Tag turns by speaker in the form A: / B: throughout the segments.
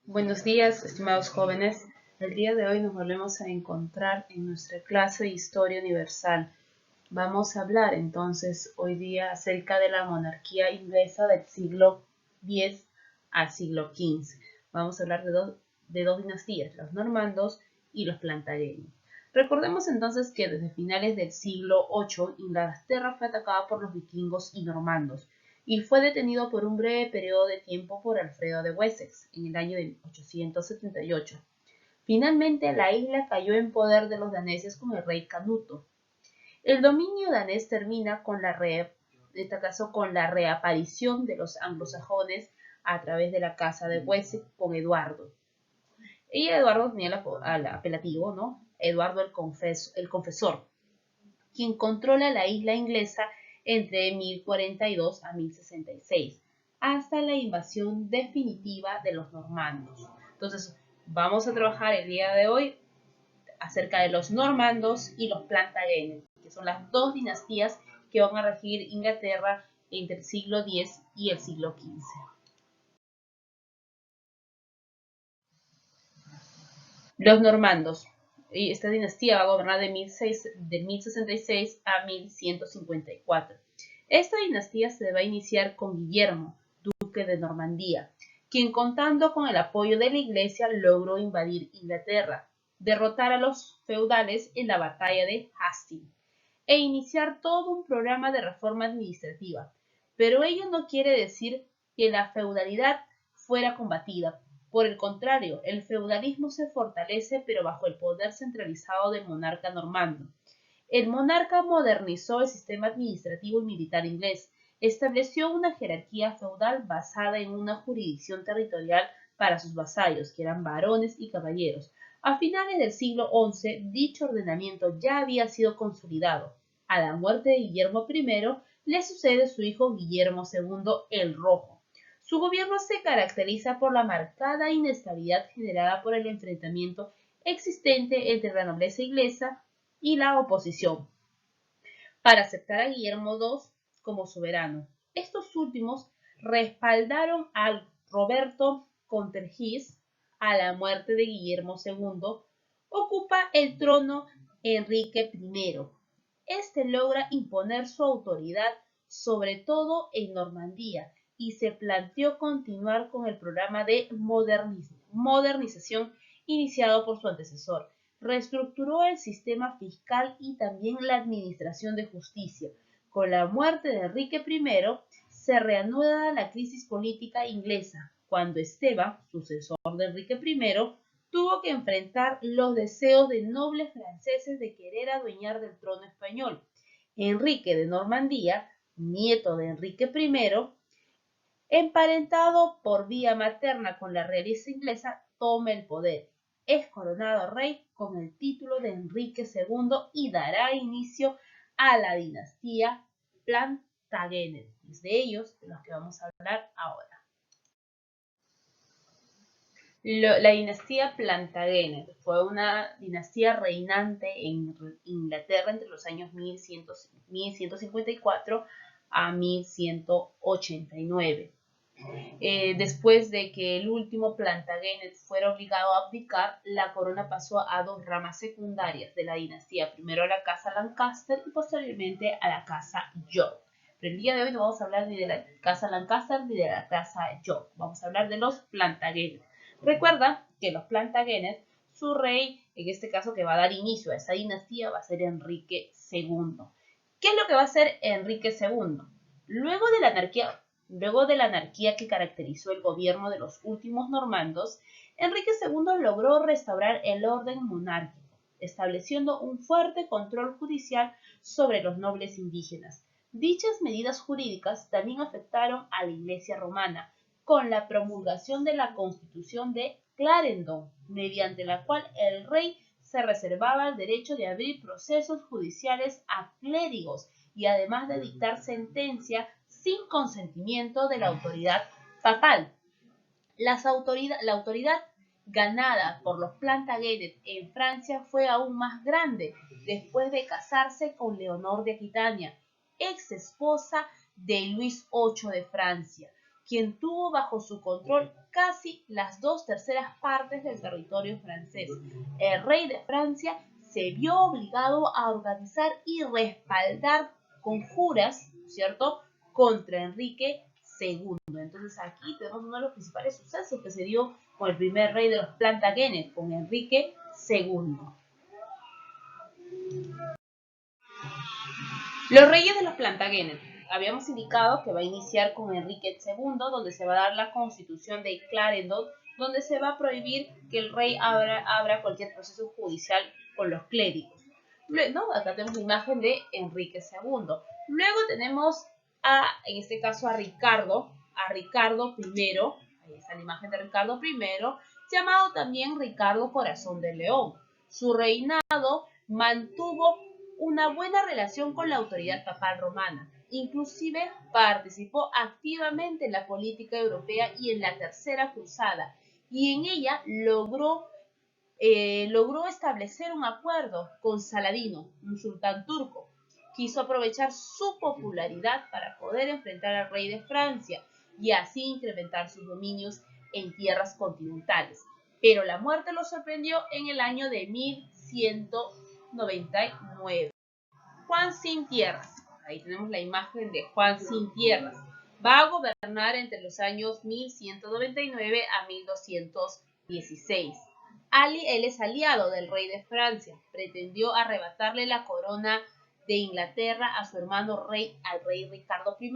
A: Buenos días, estimados jóvenes. El día de hoy nos volvemos a encontrar en nuestra clase de Historia Universal. Vamos a hablar entonces hoy día acerca de la monarquía inglesa del siglo X al siglo XV. Vamos a hablar de dos dinastías, los normandos y los plantagenets. Recordemos entonces que desde finales del siglo VIII, Inglaterra fue atacada por los vikingos y normandos y fue detenido por un breve periodo de tiempo por Alfredo de Wessex en el año de 878. Finalmente, la isla cayó en poder de los daneses con el rey Canuto. El dominio danés termina con en este caso con la reaparición de los anglosajones a través de la casa de Wessex con Eduardo. Y Eduardo tenía el apelativo, ¿no? Eduardo el Confesor, quien controla la isla inglesa entre 1042 a 1066, hasta la invasión definitiva de los normandos. Entonces, vamos a trabajar el día de hoy acerca de los normandos y los plantagenets, que son las dos dinastías que van a regir Inglaterra entre el siglo X y el siglo XV. Los normandos. Esta dinastía va a gobernar de 1066 a 1154. Esta dinastía se va a iniciar con Guillermo, duque de Normandía, quien contando con el apoyo de la iglesia logró invadir Inglaterra, derrotar a los feudales en la batalla de Hastings e iniciar todo un programa de reforma administrativa. Pero ello no quiere decir que la feudalidad fuera combatida. Por el contrario, el feudalismo se fortalece pero bajo el poder centralizado del monarca normando. El monarca modernizó el sistema administrativo y militar inglés, estableció una jerarquía feudal basada en una jurisdicción territorial para sus vasallos, que eran varones y caballeros. A finales del siglo XI, dicho ordenamiento ya había sido consolidado. A la muerte de Guillermo I, le sucede su hijo Guillermo II el Rojo. Su gobierno se caracteriza por la marcada inestabilidad generada por el enfrentamiento existente entre la nobleza inglesa y la oposición para aceptar a Guillermo II como soberano. Estos últimos respaldaron a Roberto Contergis. A la muerte de Guillermo II, ocupa el trono Enrique I. Este logra imponer su autoridad sobre todo en Normandía y se planteó continuar con el programa de modernización iniciado por su antecesor. Reestructuró el sistema fiscal y también la administración de justicia. Con la muerte de Enrique I, se reanuda la crisis política inglesa, cuando Esteban, sucesor de Enrique I, tuvo que enfrentar los deseos de nobles franceses de querer adueñar del trono español. Enrique de Normandía, nieto de Enrique I, emparentado por vía materna con la realeza inglesa, toma el poder. Es coronado rey con el título de Enrique II y dará inicio a la dinastía Plantagenet. Es de ellos de los que vamos a hablar ahora. La dinastía Plantagenet fue una dinastía reinante en Inglaterra entre los años 1154 a 1189. Después de que el último Plantagenet fuera obligado a abdicar, la corona pasó a dos ramas secundarias de la dinastía, primero a la casa Lancaster y posteriormente a la casa York. Pero el día de hoy no vamos a hablar ni de la casa Lancaster ni de la casa York, vamos a hablar de los Plantagenet. Recuerda que los Plantagenet, su rey, en este caso que va a dar inicio a esa dinastía, va a ser Enrique II. ¿Qué es lo que va a hacer Enrique II? Luego de la anarquía que caracterizó el gobierno de los últimos normandos, Enrique II logró restaurar el orden monárquico, estableciendo un fuerte control judicial sobre los nobles indígenas. Dichas medidas jurídicas también afectaron a la Iglesia romana, con la promulgación de la Constitución de Clarendon, mediante la cual el rey se reservaba el derecho de abrir procesos judiciales a clérigos y además de dictar sentencia sin consentimiento de la autoridad papal. La autoridad ganada por los Plantagenet en Francia fue aún más grande después de casarse con Leonor de Aquitania, ex esposa de Luis VIII de Francia, quien tuvo bajo su control casi las 2/3 partes del territorio francés. El rey de Francia se vio obligado a organizar y respaldar conjuras, ¿cierto?, contra Enrique II. Entonces aquí tenemos uno de los principales sucesos que se dio con el primer rey de los Plantagenet, con Enrique II. Los reyes de los Plantagenet. Habíamos indicado que va a iniciar con Enrique II, donde se va a dar la constitución de Clarendon, donde se va a prohibir que el rey abra cualquier proceso judicial con los clérigos. ¿No? Acá tenemos la imagen de Enrique II. Luego tenemos en este caso a Ricardo I, ahí está la imagen de Ricardo I, llamado también Ricardo Corazón de León. Su reinado mantuvo una buena relación con la autoridad papal romana. Inclusive participó activamente en la política europea y en la Tercera Cruzada, y en ella logró establecer un acuerdo con Saladino, un sultán turco. Quiso aprovechar su popularidad para poder enfrentar al rey de Francia y así incrementar sus dominios en tierras continentales. Pero la muerte lo sorprendió en el año de 1199. Juan sin tierras. Ahí tenemos la imagen de Juan sin tierras. Va a gobernar entre los años 1199 a 1216. Él es aliado del rey de Francia. Pretendió arrebatarle la corona de Inglaterra a su hermano al rey Ricardo I.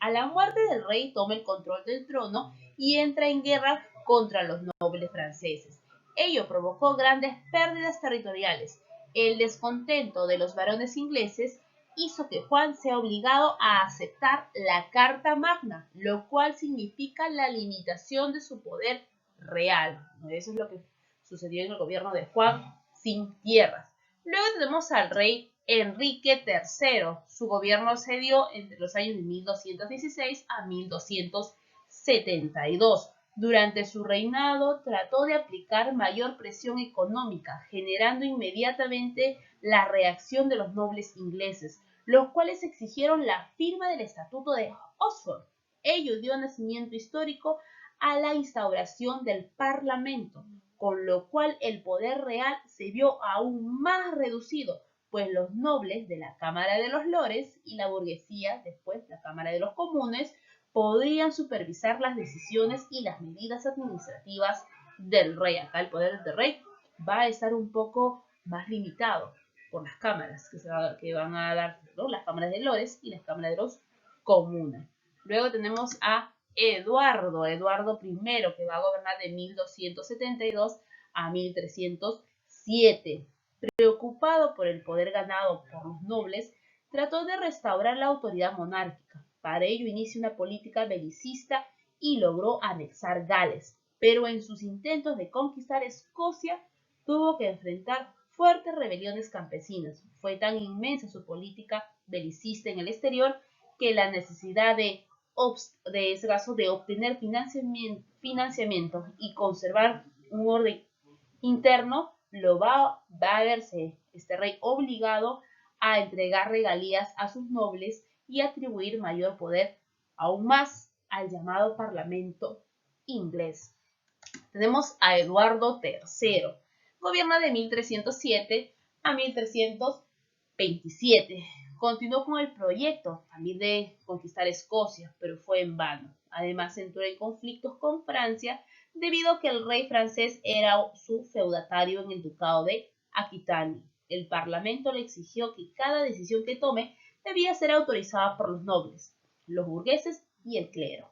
A: A la muerte del rey toma el control del trono y entra en guerra contra los nobles franceses. Ello provocó grandes pérdidas territoriales. El descontento de los varones ingleses hizo que Juan sea obligado a aceptar la Carta Magna, lo cual significa la limitación de su poder real. Eso es lo que sucedió en el gobierno de Juan sin tierras. Luego tenemos al rey Enrique III. Su gobierno se dio entre los años de 1216 a 1272. Durante su reinado trató de aplicar mayor presión económica, generando inmediatamente la reacción de los nobles ingleses, los cuales exigieron la firma del Estatuto de Oxford. Ello dio nacimiento histórico a la instauración del Parlamento, con lo cual el poder real se vio aún más reducido, pues los nobles de la Cámara de los Lores y la burguesía, después la Cámara de los Comunes, podrían supervisar las decisiones y las medidas administrativas del rey. Acá el poder del rey va a estar un poco más limitado por las cámaras que van a dar, ¿no?, las cámaras de Lores y las cámaras de los Comunes. Luego tenemos a Eduardo I, que va a gobernar de 1272 a 1307. Preocupado por el poder ganado por los nobles, trató de restaurar la autoridad monárquica. Para ello inició una política belicista y logró anexar Gales, pero en sus intentos de conquistar Escocia tuvo que enfrentar fuertes rebeliones campesinas. Fue tan inmensa su política belicista en el exterior que la necesidad de obtener financiamiento y conservar un orden interno lo va a verse este rey obligado a entregar regalías a sus nobles y atribuir mayor poder aún más al llamado Parlamento inglés. Tenemos a Eduardo III. Gobierna de 1307 a 1327. Continuó con el proyecto también de conquistar Escocia, pero fue en vano. Además entró en conflictos con Francia debido a que el rey francés era su feudatario en el ducado de Aquitania. El parlamento le exigió que cada decisión que tome debía ser autorizada por los nobles, los burgueses y el clero.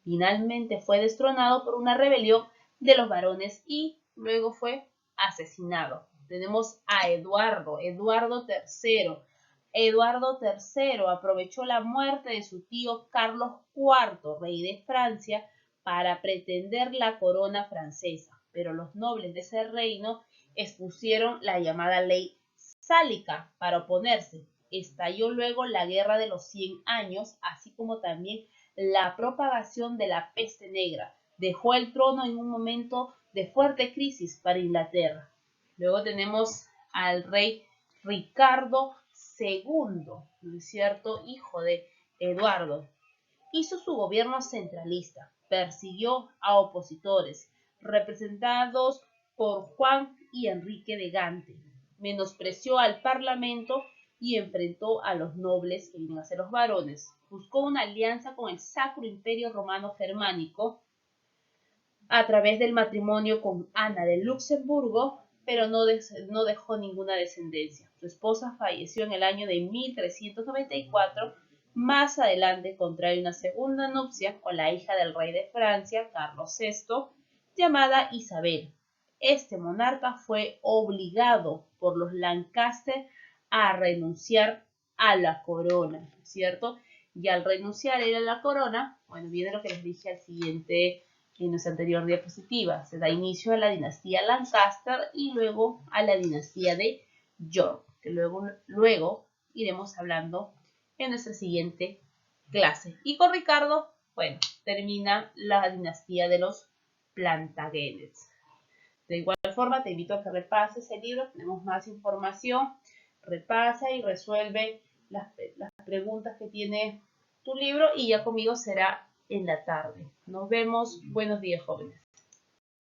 A: Finalmente fue destronado por una rebelión de los varones y luego fue asesinado. Tenemos a Eduardo III. Eduardo III aprovechó la muerte de su tío Carlos IV, rey de Francia, para pretender la corona francesa, pero los nobles de ese reino expusieron la llamada ley sálica para oponerse. Estalló luego la guerra de los 100 años, así como también la propagación de la peste negra. Dejó el trono en un momento de fuerte crisis para Inglaterra. Luego tenemos al rey Ricardo II, ¿no es cierto?, hijo de Eduardo. Hizo su gobierno centralista, persiguió a opositores, representados por Juan y Enrique de Gante, menospreció al parlamento y enfrentó a los nobles, que vienen a ser los varones. Buscó una alianza con el Sacro Imperio Romano Germánico a través del matrimonio con Ana de Luxemburgo, pero no dejó ninguna descendencia. Su esposa falleció en el año de 1394. Más adelante contrae una segunda nupcia con la hija del rey de Francia, Carlos VI, llamada Isabel. Este monarca fue obligado por los Lancaster a renunciar a la corona, ¿cierto? Y al renunciar a la corona, bueno, viene lo que les dije al siguiente, en nuestra anterior diapositiva. Se da inicio a la dinastía Lancaster y luego a la dinastía de York, que luego iremos hablando en nuestra siguiente clase. Y con Ricardo, bueno, termina la dinastía de los Plantagenets. De igual forma, te invito a que repases el libro, tenemos más información, repasa y resuelve las preguntas que tiene tu libro y ya conmigo será en la tarde. Nos vemos. Buenos días, jóvenes.